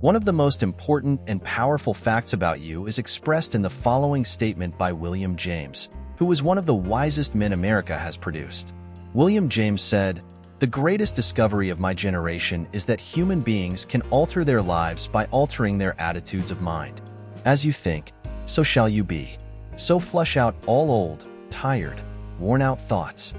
One of the most important and powerful facts about you is expressed in the following statement by William James, who was one of the wisest men America has produced. William James said, "The greatest discovery of my generation is that human beings can alter their lives by altering their attitudes of mind. As you think, so shall you be. So flush out all old, tired, worn-out thoughts.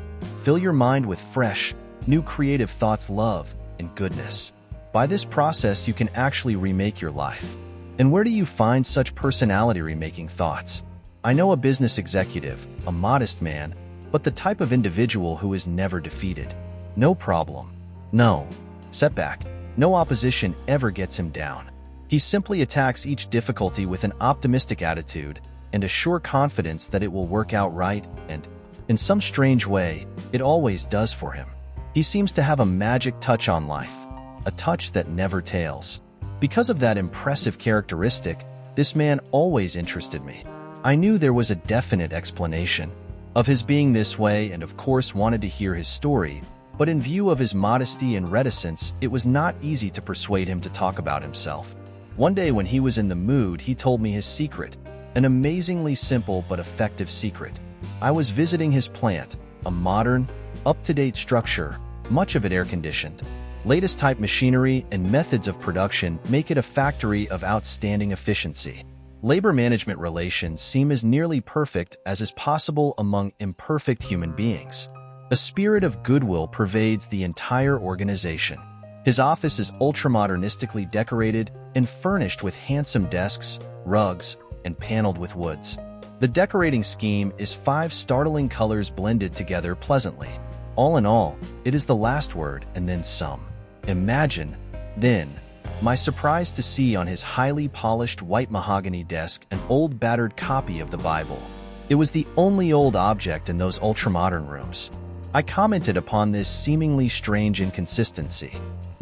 Fill your mind with fresh, new creative thoughts, love, and goodness. By this process, you can actually remake your life." And where do you find such personality remaking thoughts? I know a business executive, a modest man, but the type of individual who is never defeated. No problem. No setback. No opposition ever gets him down. He simply attacks each difficulty with an optimistic attitude and a sure confidence that it will work out right, and, in some strange way, it always does for him. He seems to have a magic touch on life, a touch that never tails. Because of that impressive characteristic, this man always interested me. I knew there was a definite explanation of his being this way and of course wanted to hear his story, but in view of his modesty and reticence, it was not easy to persuade him to talk about himself. One day when he was in the mood, he told me his secret, an amazingly simple but effective secret. I was visiting his plant, a modern, up-to-date structure, much of it air-conditioned. Latest type machinery and methods of production make it a factory of outstanding efficiency. Labor management relations seem as nearly perfect as is possible among imperfect human beings. A spirit of goodwill pervades the entire organization. His office is ultramodernistically decorated and furnished with handsome desks, rugs, and paneled with woods. The decorating scheme is 5 startling colors blended together pleasantly. All in all, it is the last word and then some. Imagine, then, my surprise to see on his highly polished white mahogany desk an old battered copy of the Bible. It was the only old object in those ultramodern rooms. I commented upon this seemingly strange inconsistency.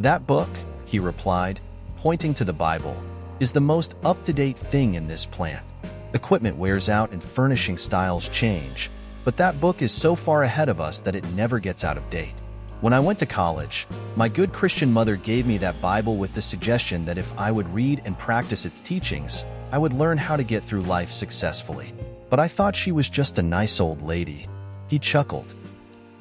"That book," he replied, pointing to the Bible, "is the most up-to-date thing in this plant. Equipment wears out and furnishing styles change, but that book is so far ahead of us that it never gets out of date. When I went to college, my good Christian mother gave me that Bible with the suggestion that if I would read and practice its teachings, I would learn how to get through life successfully. But I thought she was just a nice old lady." He chuckled.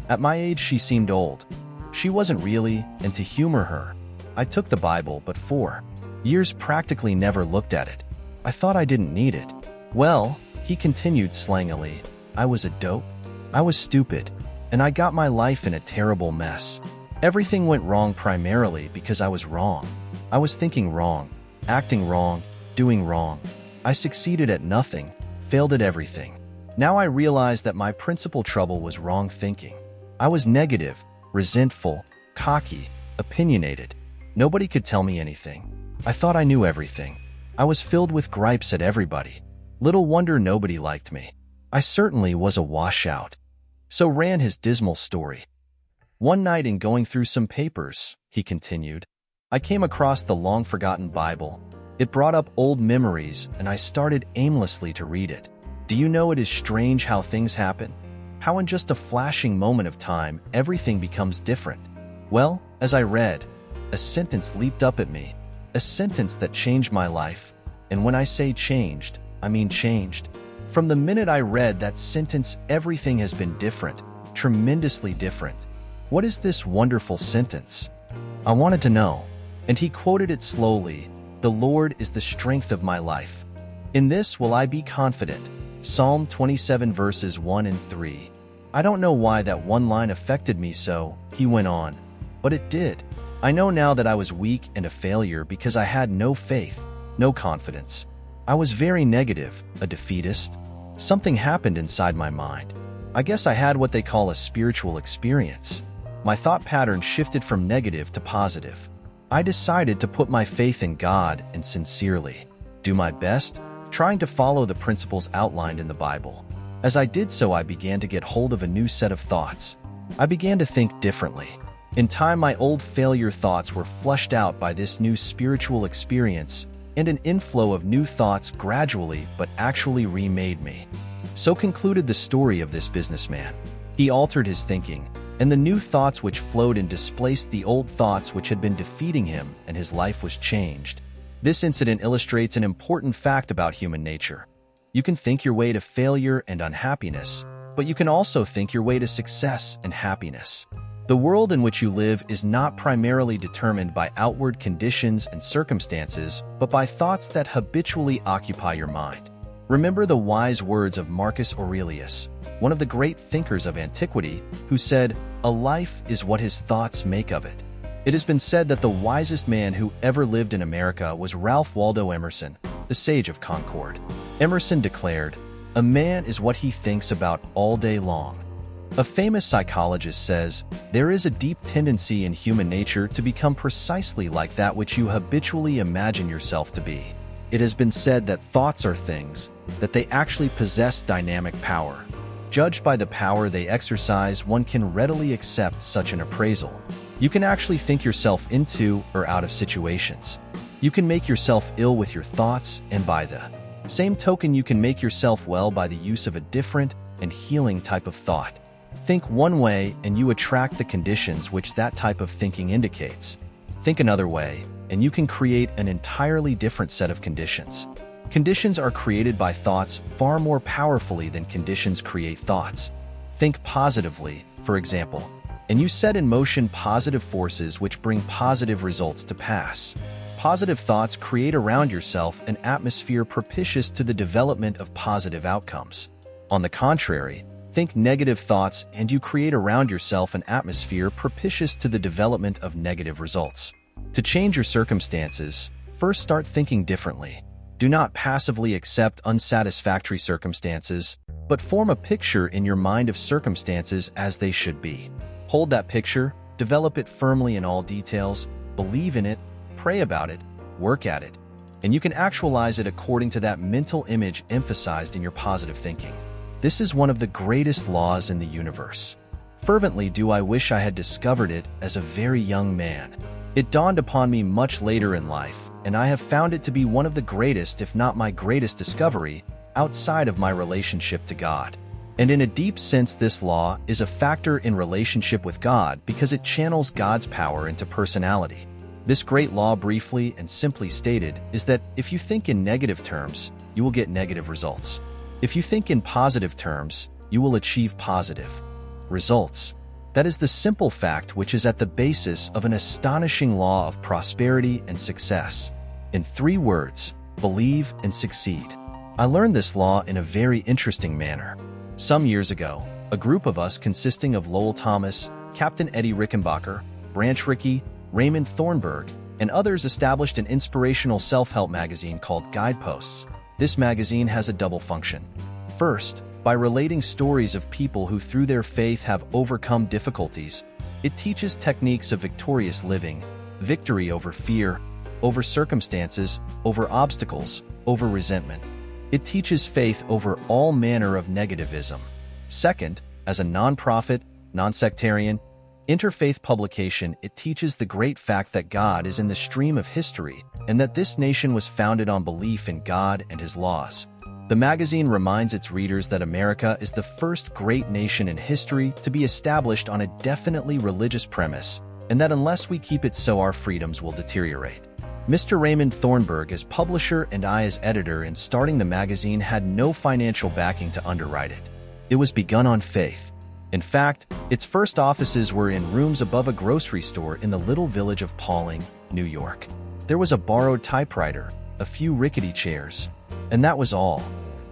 At my age, she seemed old. She wasn't really, and to humor her, I took the Bible, but for years practically never looked at it. I thought I didn't need it. "Well," he continued slangily, "I was a dope. I was stupid. And I got my life in a terrible mess. Everything went wrong primarily because I was wrong. I was thinking wrong, acting wrong, doing wrong. I succeeded at nothing, failed at everything. Now I realize that my principal trouble was wrong thinking. I was negative, resentful, cocky, opinionated. Nobody could tell me anything. I thought I knew everything. I was filled with gripes at everybody. Little wonder nobody liked me. I certainly was a washout." So ran his dismal story. "One night in going through some papers," he continued, "I came across the long-forgotten Bible. It brought up old memories, and I started aimlessly to read it. Do you know, it is strange how things happen? How in just a flashing moment of time, everything becomes different. Well, as I read, a sentence leaped up at me, a sentence that changed my life. And when I say changed, I mean changed. From the minute I read that sentence, everything has been different, tremendously different. What is this wonderful sentence?" I wanted to know, and he quoted it slowly. "The Lord is the strength of my life. In this will I be confident." Psalm 27 verses 1 and 3. I don't know why that one line affected me so, he went on, but it did. I know now that I was weak and a failure because I had no faith, no confidence. I was very negative, a defeatist. Something happened inside my mind. I guess I had what they call a spiritual experience. My thought pattern shifted from negative to positive. I decided to put my faith in God and sincerely do my best, trying to follow the principles outlined in the Bible. As I did so, I began to get hold of a new set of thoughts. I began to think differently. In time, my old failure thoughts were flushed out by this new spiritual experience, and an inflow of new thoughts gradually but actually remade me. So concluded the story of this businessman. He altered his thinking, and the new thoughts which flowed in displaced the old thoughts which had been defeating him, and his life was changed. This incident illustrates an important fact about human nature. You can think your way to failure and unhappiness, but you can also think your way to success and happiness. The world in which you live is not primarily determined by outward conditions and circumstances, but by thoughts that habitually occupy your mind. Remember the wise words of Marcus Aurelius, one of the great thinkers of antiquity, who said, "A life is what his thoughts make of it." It has been said that the wisest man who ever lived in America was Ralph Waldo Emerson, the sage of Concord. Emerson declared, "A man is what he thinks about all day long." A famous psychologist says, "There is a deep tendency in human nature to become precisely like that which you habitually imagine yourself to be." It has been said that thoughts are things, that they actually possess dynamic power. Judged by the power they exercise, one can readily accept such an appraisal. You can actually think yourself into or out of situations. You can make yourself ill with your thoughts, and by the same token, you can make yourself well by the use of a different and healing type of thought. Think one way, and you attract the conditions which that type of thinking indicates. Think another way, and you can create an entirely different set of conditions. Conditions are created by thoughts far more powerfully than conditions create thoughts. Think positively, for example, and you set in motion positive forces which bring positive results to pass. Positive thoughts create around yourself an atmosphere propitious to the development of positive outcomes. On the contrary, think negative thoughts and you create around yourself an atmosphere propitious to the development of negative results. To change your circumstances, first start thinking differently. Do not passively accept unsatisfactory circumstances, but form a picture in your mind of circumstances as they should be. Hold that picture, develop it firmly in all details, believe in it, pray about it, work at it, and you can actualize it according to that mental image emphasized in your positive thinking. This is one of the greatest laws in the universe. Fervently do I wish I had discovered it as a very young man. It dawned upon me much later in life, and I have found it to be one of the greatest, if not my greatest discovery, outside of my relationship to God. And in a deep sense, this law is a factor in relationship with God because it channels God's power into personality. This great law, briefly and simply stated, is that if you think in negative terms, you will get negative results. If you think in positive terms, you will achieve positive results. That is the simple fact which is at the basis of an astonishing law of prosperity and success. In 3 words, believe and succeed. I learned this law in a very interesting manner. Some years ago, a group of us consisting of Lowell Thomas, Captain Eddie Rickenbacker, Branch Rickey, Raymond Thornburg, and others established an inspirational self-help magazine called Guideposts. This magazine has a double function. First, by relating stories of people who through their faith have overcome difficulties, it teaches techniques of victorious living, victory over fear, over circumstances, over obstacles, over resentment. It teaches faith over all manner of negativism. Second, as a non-profit, non-sectarian, interfaith publication, it teaches the great fact that God is in the stream of history and that this nation was founded on belief in God and His laws. The magazine reminds its readers that America is the first great nation in history to be established on a definitely religious premise, and that unless we keep it so, our freedoms will deteriorate. Mr. Raymond Thornburg as publisher and I as editor in starting the magazine had no financial backing to underwrite it. It was begun on faith. In fact, its first offices were in rooms above a grocery store in the little village of Pauling, New York. There was a borrowed typewriter, a few rickety chairs, and that was all.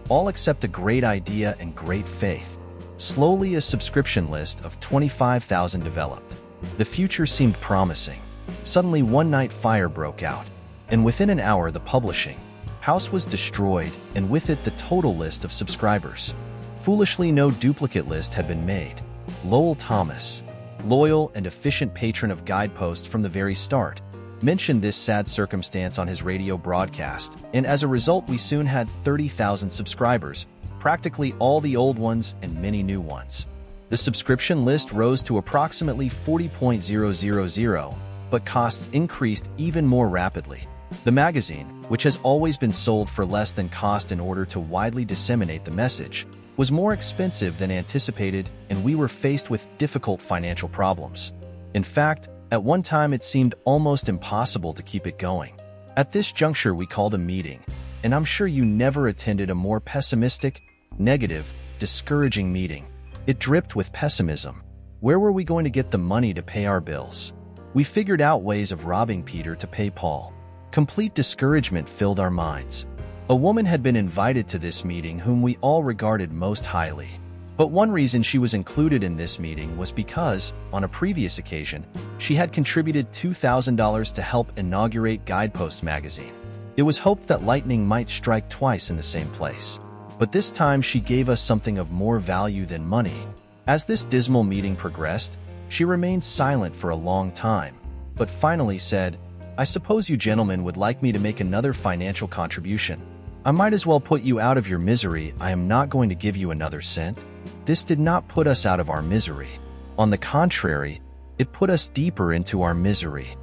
All except a great idea and great faith. Slowly, a subscription list of 25,000 developed. The future seemed promising. Suddenly, one night fire broke out, and within an hour the publishing house was destroyed, and with it the total list of subscribers. Foolishly, no duplicate list had been made. Lowell Thomas, loyal and efficient patron of Guideposts from the very start, mentioned this sad circumstance on his radio broadcast, and as a result we soon had 30,000 subscribers, practically all the old ones and many new ones. The subscription list rose to approximately 40,000, but costs increased even more rapidly. The magazine, which has always been sold for less than cost in order to widely disseminate the message, was more expensive than anticipated, and we were faced with difficult financial problems. In fact, at one time it seemed almost impossible to keep it going. At this juncture, we called a meeting, and I'm sure you never attended a more pessimistic, negative, discouraging meeting. It dripped with pessimism. Where were we going to get the money to pay our bills? We figured out ways of robbing Peter to pay Paul. Complete discouragement filled our minds. A woman had been invited to this meeting whom we all regarded most highly. But one reason she was included in this meeting was because, on a previous occasion, she had contributed $2,000 to help inaugurate Guidepost magazine. It was hoped that lightning might strike twice in the same place. But this time she gave us something of more value than money. As this dismal meeting progressed, she remained silent for a long time, but finally said, "I suppose you gentlemen would like me to make another financial contribution. I might as well put you out of your misery. I am not going to give you another cent." This did not put us out of our misery. On the contrary, it put us deeper into our misery.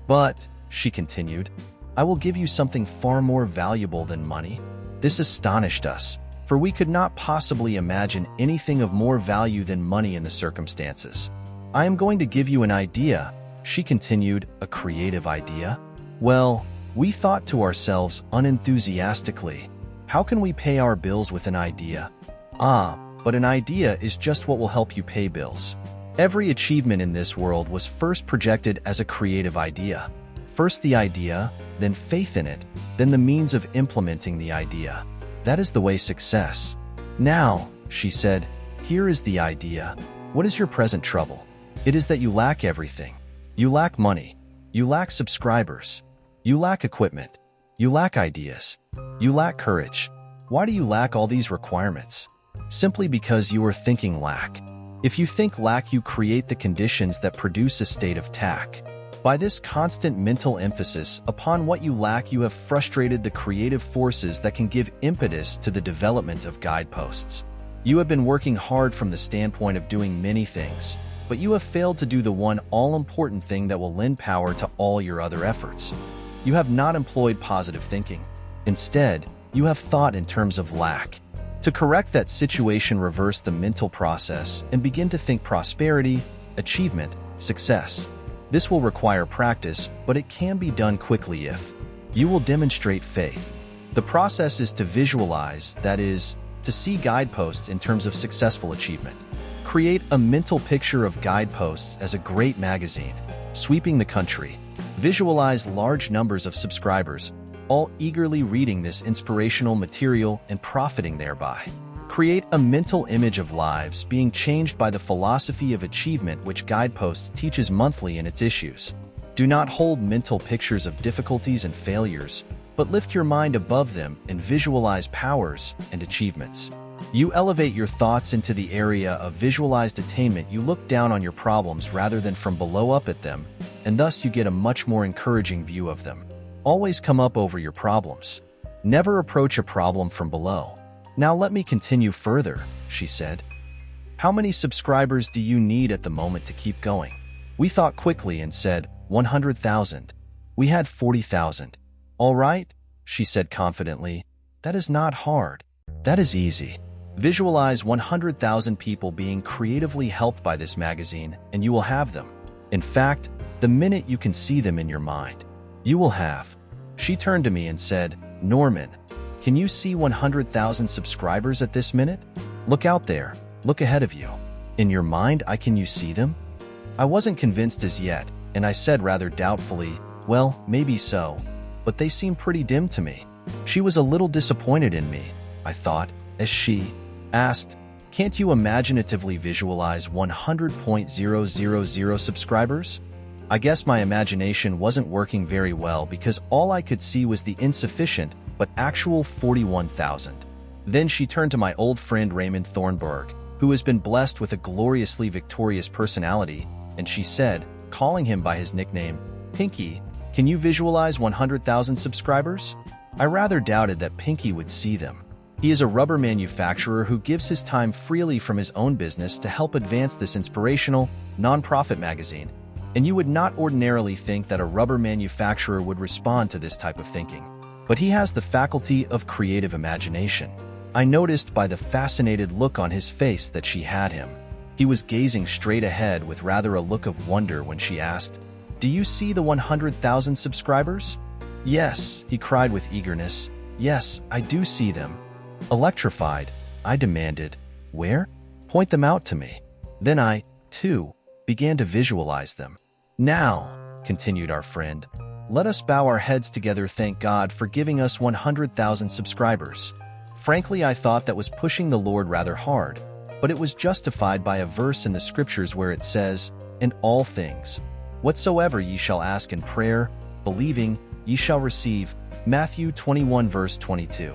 "But," she continued, "I will give you something far more valuable than money." This astonished us, for we could not possibly imagine anything of more value than money in the circumstances. "I am going to give you an idea," she continued. "A creative idea?" Well, we thought to ourselves unenthusiastically, how can we pay our bills with an idea? But an idea is just what will help you pay bills. Every achievement in this world was first projected as a creative idea. First the idea, then faith in it, then the means of implementing the idea. That is the way success. "Now," she said, "here is the idea. What is your present trouble? It is that you lack everything. You lack money. You lack subscribers. You lack equipment. You lack ideas. You lack courage. Why do you lack all these requirements? Simply because you are thinking lack. If you think lack, you create the conditions that produce a state of lack. By this constant mental emphasis upon what you lack, you have frustrated the creative forces that can give impetus to the development of Guideposts. You have been working hard from the standpoint of doing many things, but you have failed to do the one all-important thing that will lend power to all your other efforts. You have not employed positive thinking. Instead, you have thought in terms of lack. To correct that situation, reverse the mental process and begin to think prosperity, achievement, success. This will require practice, but it can be done quickly if you will demonstrate faith. The process is to visualize, that is, to see Guideposts in terms of successful achievement. Create a mental picture of Guideposts as a great magazine, sweeping the country. Visualize large numbers of subscribers, all eagerly reading this inspirational material and profiting thereby. Create a mental image of lives being changed by the philosophy of achievement which Guideposts teaches monthly in its issues. Do not hold mental pictures of difficulties and failures, but lift your mind above them and visualize powers and achievements. You elevate your thoughts into the area of visualized attainment. You look down on your problems rather than from below up at them, and thus you get a much more encouraging view of them. Always come up over your problems. Never approach a problem from below. "Now let me continue further," she said. "How many subscribers do you need at the moment to keep going?" We thought quickly and said, 100,000. We had 40,000. "All right," she said confidently. "That is not hard. That is easy. Visualize 100,000 people being creatively helped by this magazine, and you will have them. In fact, the minute you can see them in your mind, you will have." She turned to me and said, "Norman, can you see 100,000 subscribers at this minute? Look out there. Look ahead of you. In your mind, can you see them?" I wasn't convinced as yet, and I said rather doubtfully, "Well, maybe so, but they seem pretty dim to me." She was a little disappointed in me, I thought, as she asked, "Can't you imaginatively visualize 100,000 subscribers?" I guess my imagination wasn't working very well because all I could see was the insufficient but actual 41,000. Then she turned to my old friend Raymond Thornburg, who has been blessed with a gloriously victorious personality, and she said, calling him by his nickname, "Pinky, can you visualize 100,000 subscribers?" I rather doubted that Pinky would see them. He is a rubber manufacturer who gives his time freely from his own business to help advance this inspirational, non-profit magazine, and you would not ordinarily think that a rubber manufacturer would respond to this type of thinking. But he has the faculty of creative imagination. I noticed by the fascinated look on his face that she had him. He was gazing straight ahead with rather a look of wonder when she asked, "Do you see the 100,000 subscribers?" Yes, he cried with eagerness. Yes, I do see them. Electrified, I demanded, where? Point them out to me. Then I, too, began to visualize them. Now, continued our friend, let us bow our heads together, thank God for giving us 100,000 subscribers. Frankly, I thought that was pushing the Lord rather hard, but it was justified by a verse in the scriptures where it says, "In all things, whatsoever ye shall ask in prayer, believing, ye shall receive." Matthew 21 verse 22.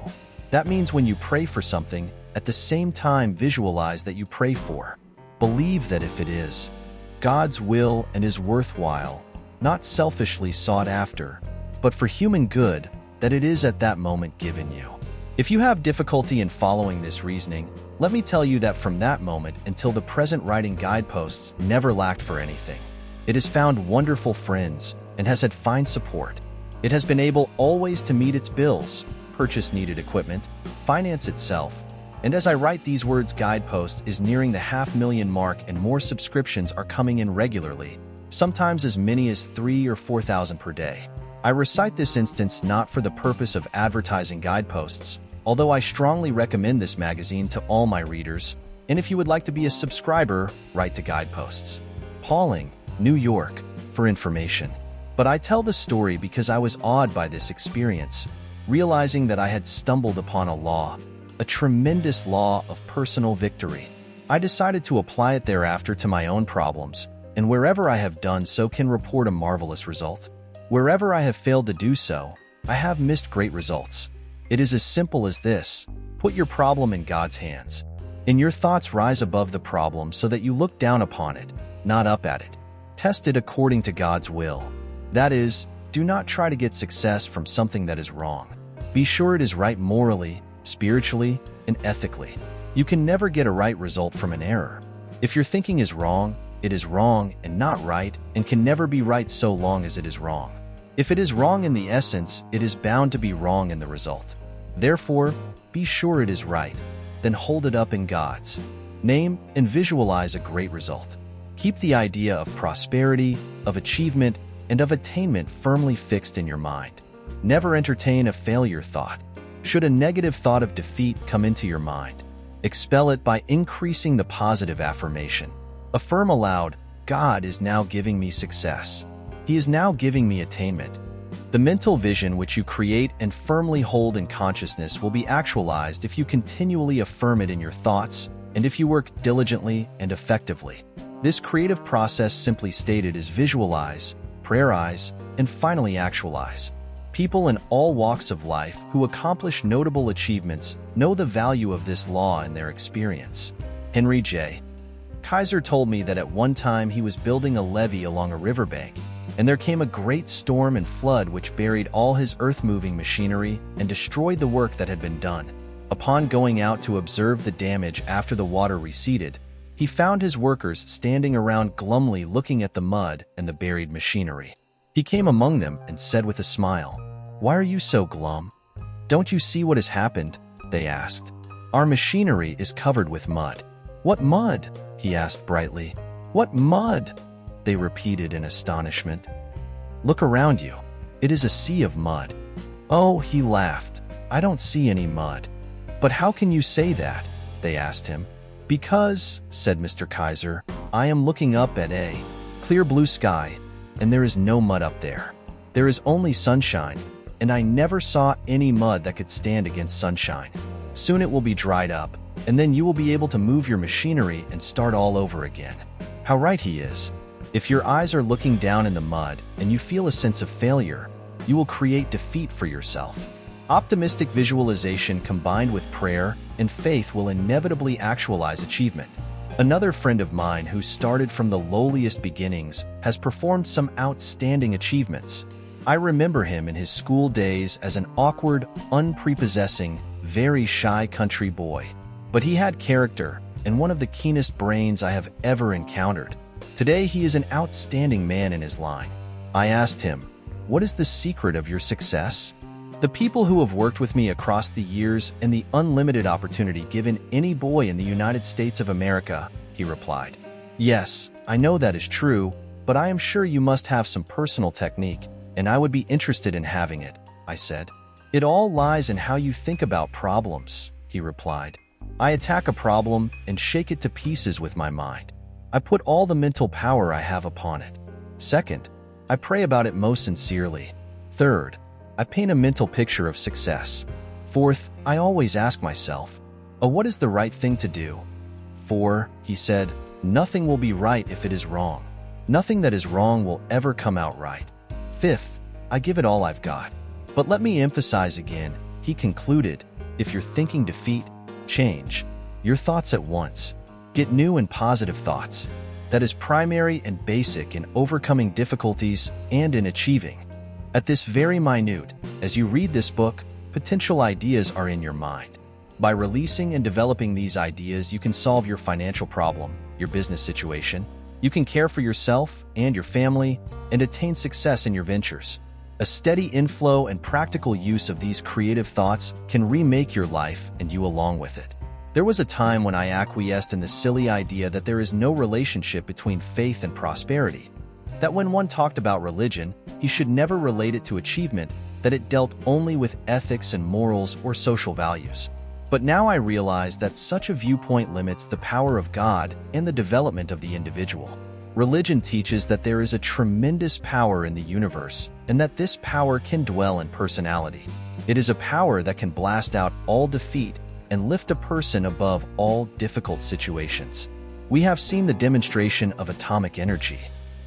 That means when you pray for something, at the same time visualize that you pray for. Believe that if it is God's will and is worthwhile, not selfishly sought after, but for human good, that it is at that moment given you. If you have difficulty in following this reasoning, let me tell you that from that moment until the present writing guideposts never lacked for anything. It has found wonderful friends and has had fine support. It has been able always to meet its bills, purchase needed equipment, finance itself, and as I write these words, Guideposts is nearing the 500,000 mark and more subscriptions are coming in regularly, sometimes as many as 3,000 or 4,000 per day. I recite this instance not for the purpose of advertising Guideposts, although I strongly recommend this magazine to all my readers, and if you would like to be a subscriber, write to Guideposts, Pauling, New York, for information. But I tell the story because I was awed by this experience, realizing that I had stumbled upon a law, a tremendous law of personal victory. I decided to apply it thereafter to my own problems, and wherever I have done so can report a marvelous result. Wherever I have failed to do so, I have missed great results. It is as simple as this: put your problem in God's hands. And your thoughts rise above the problem so that you look down upon it, not up at it. Test it according to God's will. That is, do not try to get success from something that is wrong. Be sure it is right morally, spiritually, and ethically. You can never get a right result from an error. If your thinking is wrong, it is wrong and not right, and can never be right so long as it is wrong. If it is wrong in the essence, it is bound to be wrong in the result. Therefore, be sure it is right, then hold it up in God's name and visualize a great result. Keep the idea of prosperity, of achievement, and of attainment firmly fixed in your mind. Never entertain a failure thought. Should a negative thought of defeat come into your mind, expel it by increasing the positive affirmation. Affirm aloud, God is now giving me success. He is now giving me attainment. The mental vision which you create and firmly hold in consciousness will be actualized if you continually affirm it in your thoughts and if you work diligently and effectively. This creative process, simply stated, is visualize, prayerize, and finally actualize. People in all walks of life who accomplish notable achievements know the value of this law in their experience. Henry J. Kaiser told me that at one time he was building a levee along a riverbank, and there came a great storm and flood which buried all his earth-moving machinery and destroyed the work that had been done. Upon going out to observe the damage after the water receded, he found his workers standing around glumly looking at the mud and the buried machinery. He came among them and said with a smile, "Why are you so glum? Don't you see what has happened?" they asked. "Our machinery is covered with mud." "What mud?" he asked brightly. "What mud?" they repeated in astonishment. "Look around you. It is a sea of mud." "Oh," he laughed, "I don't see any mud." "But how can you say that?" they asked him. "Because," said Mr. Kaiser, "I am looking up at a clear blue sky, and there is no mud up there. There is only sunshine, and I never saw any mud that could stand against sunshine. Soon it will be dried up, and then you will be able to move your machinery and start all over again." How right he is. If your eyes are looking down in the mud and you feel a sense of failure, you will create defeat for yourself. Optimistic visualization combined with prayer and faith will inevitably actualize achievement. Another friend of mine who started from the lowliest beginnings has performed some outstanding achievements. I remember him in his school days as an awkward, unprepossessing, very shy country boy. But he had character and one of the keenest brains I have ever encountered. Today he is an outstanding man in his line. I asked him, "What is the secret of your success?" "The people who have worked with me across the years and the unlimited opportunity given any boy in the United States of America," he replied. "Yes, I know that is true, but I am sure you must have some personal technique, and I would be interested in having it. I said. It all lies in how you think about problems, he replied. I attack a problem and shake it to pieces with my mind. I put all the mental power I have upon it. Second, I pray about it most sincerely. Third, I paint a mental picture of success. Fourth, I always ask myself, what is the right thing to do? 4, he said, nothing will be right if it is wrong. Nothing that is wrong will ever come out right. Fifth, I give it all I've got. But let me emphasize again, he concluded, if you're thinking defeat, change your thoughts at once. Get new and positive thoughts. That is primary and basic in overcoming difficulties and in achieving. At this very minute, as you read this book, potential ideas are in your mind. By releasing and developing these ideas, you can solve your financial problem, your business situation. You can care for yourself and your family and attain success in your ventures. A steady inflow and practical use of these creative thoughts can remake your life and you along with it. There was a time when I acquiesced in the silly idea that there is no relationship between faith and prosperity. That when one talked about religion, he should never relate it to achievement, that it dealt only with ethics and morals or social values. But now I realize that such a viewpoint limits the power of God and the development of the individual. Religion teaches that there is a tremendous power in the universe and that this power can dwell in personality. It is a power that can blast out all defeat and lift a person above all difficult situations. We have seen the demonstration of atomic energy.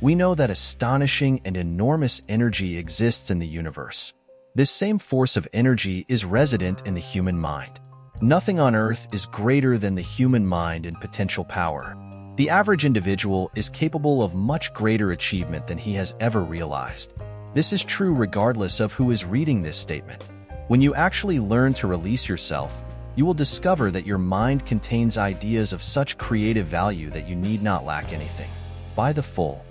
We know that astonishing and enormous energy exists in the universe. This same force of energy is resident in the human mind. Nothing on earth is greater than the human mind in potential power. The average individual is capable of much greater achievement than he has ever realized. This is true regardless of who is reading this statement. When you actually learn to release yourself, you will discover that your mind contains ideas of such creative value that you need not lack anything. By the full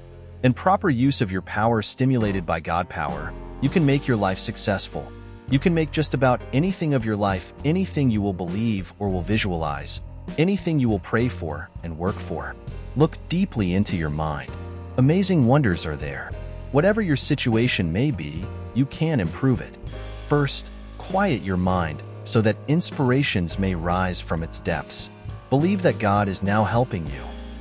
and proper use of your power stimulated by God power, you can make your life successful. You can make just about anything of your life, anything you will believe or will visualize, anything you will pray for and work for. Look deeply into your mind. Amazing wonders are there. Whatever your situation may be, you can improve it. First, quiet your mind so that inspirations may rise from its depths. Believe that God is now helping you.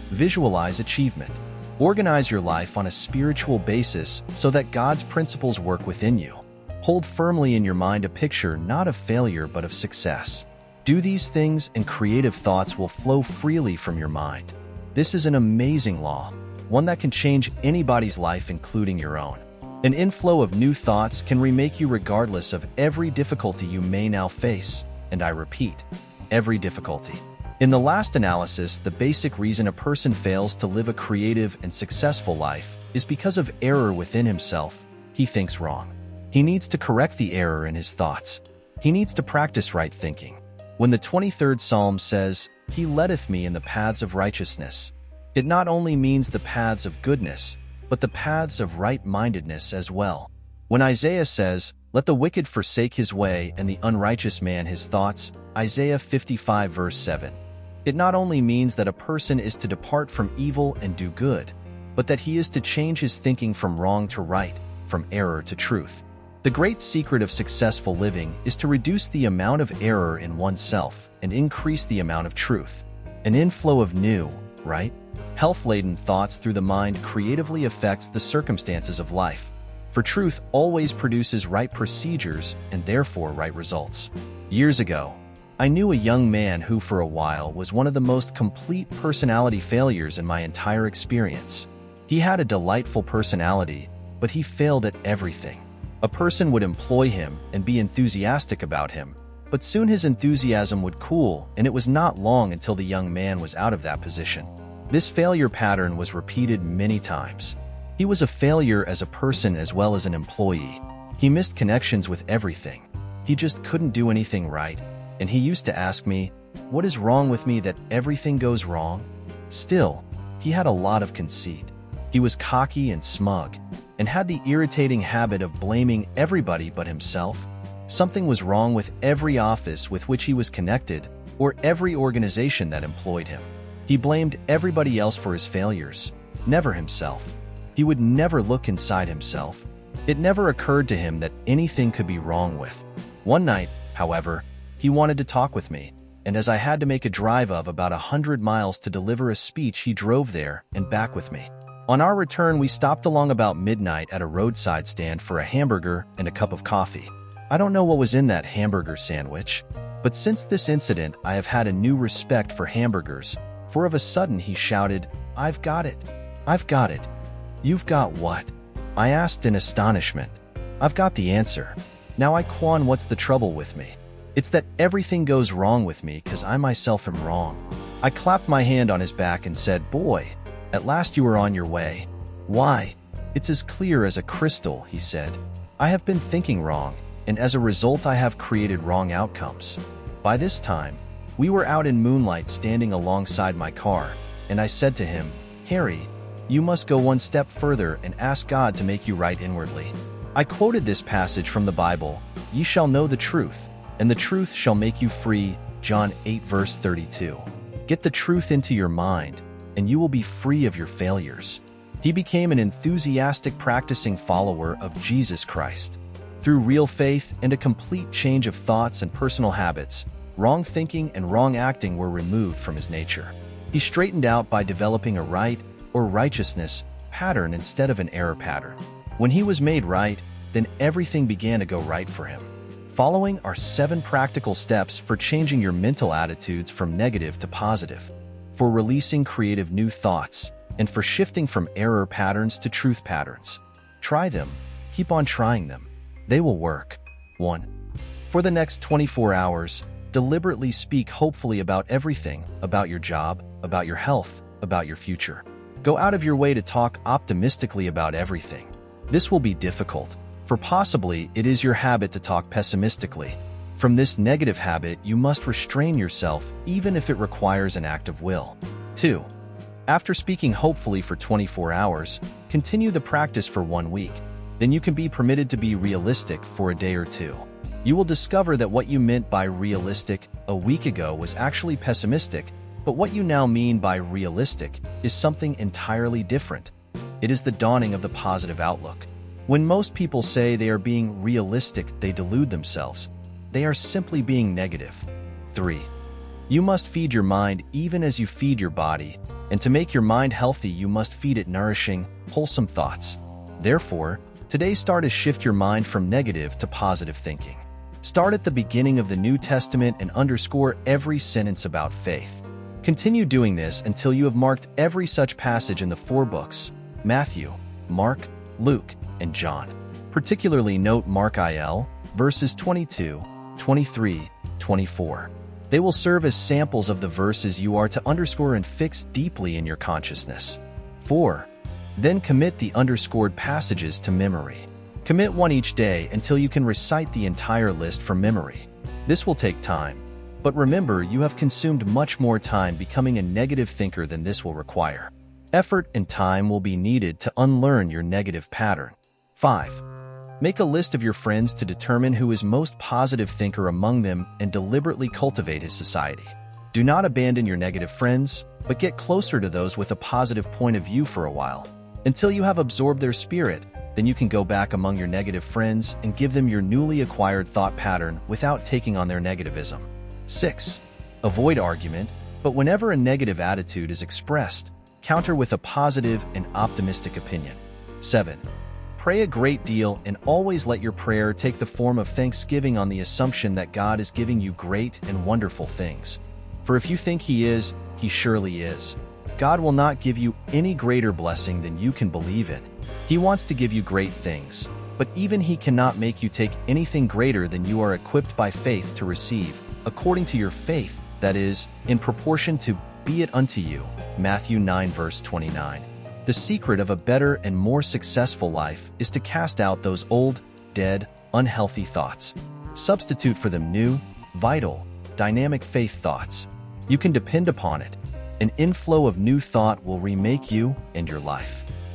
Visualize achievement. Organize your life on a spiritual basis so that God's principles work within you. Hold firmly in your mind a picture not of failure but of success. Do these things and creative thoughts will flow freely from your mind. This is an amazing law, one that can change anybody's life including your own. An inflow of new thoughts can remake you regardless of every difficulty you may now face, and I repeat, every difficulty. In the last analysis, the basic reason a person fails to live a creative and successful life is because of error within himself. He thinks wrong. He needs to correct the error in his thoughts. He needs to practice right thinking. When the 23rd Psalm says, "He leadeth me in the paths of righteousness," it not only means the paths of goodness, but the paths of right-mindedness as well. When Isaiah says, "Let the wicked forsake his way and the unrighteous man his thoughts," Isaiah 55 verse 7, it not only means that a person is to depart from evil and do good, but that he is to change his thinking from wrong to right, from error to truth. The great secret of successful living is to reduce the amount of error in oneself and increase the amount of truth. An inflow of new, right, health-laden thoughts through the mind creatively affects the circumstances of life. For truth always produces right procedures and therefore right results. Years ago, I knew a young man who for a while was one of the most complete personality failures in my entire experience. He had a delightful personality, but he failed at everything. A person would employ him and be enthusiastic about him, but soon his enthusiasm would cool, and it was not long until the young man was out of that position. This failure pattern was repeated many times. He was a failure as a person as well as an employee. He missed connections with everything. He just couldn't do anything right, and he used to ask me, "What is wrong with me that everything goes wrong?" Still, he had a lot of conceit. He was cocky and smug, and had the irritating habit of blaming everybody but himself. Something was wrong with every office with which he was connected, or every organization that employed him. He blamed everybody else for his failures, never himself. He would never look inside himself. It never occurred to him that anything could be wrong with. One night, however, he wanted to talk with me, and as I had to make a drive of about 100 miles to deliver a speech, he drove there and back with me. On our return, we stopped along about midnight at a roadside stand for a hamburger and a cup of coffee. I don't know what was in that hamburger sandwich, but since this incident, I have had a new respect for hamburgers, for of a sudden he shouted, "I've got it! I've got it!" "You've got what?" I asked in astonishment. "I've got the answer. Now Quan, what's the trouble with me? It's that everything goes wrong with me because I myself am wrong." I clapped my hand on his back and said, "Boy, at last you are on your way." "Why? It's as clear as a crystal," he said. "I have been thinking wrong, and as a result I have created wrong outcomes." By this time, we were out in moonlight standing alongside my car, and I said to him, "Harry, you must go one step further and ask God to make you right inwardly." I quoted this passage from the Bible, "Ye shall know the truth, and the truth shall make you free," John 8 verse 32. Get the truth into your mind, and you will be free of your failures. He became an enthusiastic practicing follower of Jesus Christ. Through real faith and a complete change of thoughts and personal habits, wrong thinking and wrong acting were removed from his nature. He straightened out by developing a right, or righteousness, pattern instead of an error pattern. When he was made right, then everything began to go right for him. Following are 7 practical steps for changing your mental attitudes from negative to positive, for releasing creative new thoughts, and for shifting from error patterns to truth patterns. Try them. Keep on trying them. They will work. 1. For the next 24 hours, deliberately speak hopefully about everything, about your job, about your health, about your future. Go out of your way to talk optimistically about everything. This will be difficult, for possibly it is your habit to talk pessimistically. From this negative habit, you must restrain yourself, even if it requires an act of will. 2. After speaking hopefully for 24 hours, continue the practice for 1 week. Then you can be permitted to be realistic for a day or 2. You will discover that what you meant by realistic a week ago was actually pessimistic, but what you now mean by realistic is something entirely different. It is the dawning of the positive outlook. When most people say they are being realistic, they delude themselves. They are simply being negative. 3. You must feed your mind even as you feed your body, and to make your mind healthy, you must feed it nourishing, wholesome thoughts. Therefore, today start to shift your mind from negative to positive thinking. Start at the beginning of the New Testament and underscore every sentence about faith. Continue doing this until you have marked every such passage in the 4 books, Matthew, Mark, Luke, and John. Particularly note Mark IL, verses 22, 23, 24. They will serve as samples of the verses you are to underscore and fix deeply in your consciousness. 4. Then commit the underscored passages to memory. Commit one each day until you can recite the entire list from memory. This will take time, but remember you have consumed much more time becoming a negative thinker than this will require. Effort and time will be needed to unlearn your negative pattern. 5. Make a list of your friends to determine who is most positive thinker among them and deliberately cultivate his society. Do not abandon your negative friends, but get closer to those with a positive point of view for a while. Until you have absorbed their spirit, then you can go back among your negative friends and give them your newly acquired thought pattern without taking on their negativism. 6. Avoid argument, but whenever a negative attitude is expressed, counter with a positive and optimistic opinion. 7. Pray a great deal and always let your prayer take the form of thanksgiving on the assumption that God is giving you great and wonderful things. For if you think He is, He surely is. God will not give you any greater blessing than you can believe in. He wants to give you great things, but even He cannot make you take anything greater than you are equipped by faith to receive, according to your faith, that is, in proportion to be it unto you. Matthew 9 verse 29. The secret of a better and more successful life is to cast out those old, dead, unhealthy thoughts. Substitute for them new, vital, dynamic faith thoughts. You can depend upon it. An inflow of new thought will remake you and your life.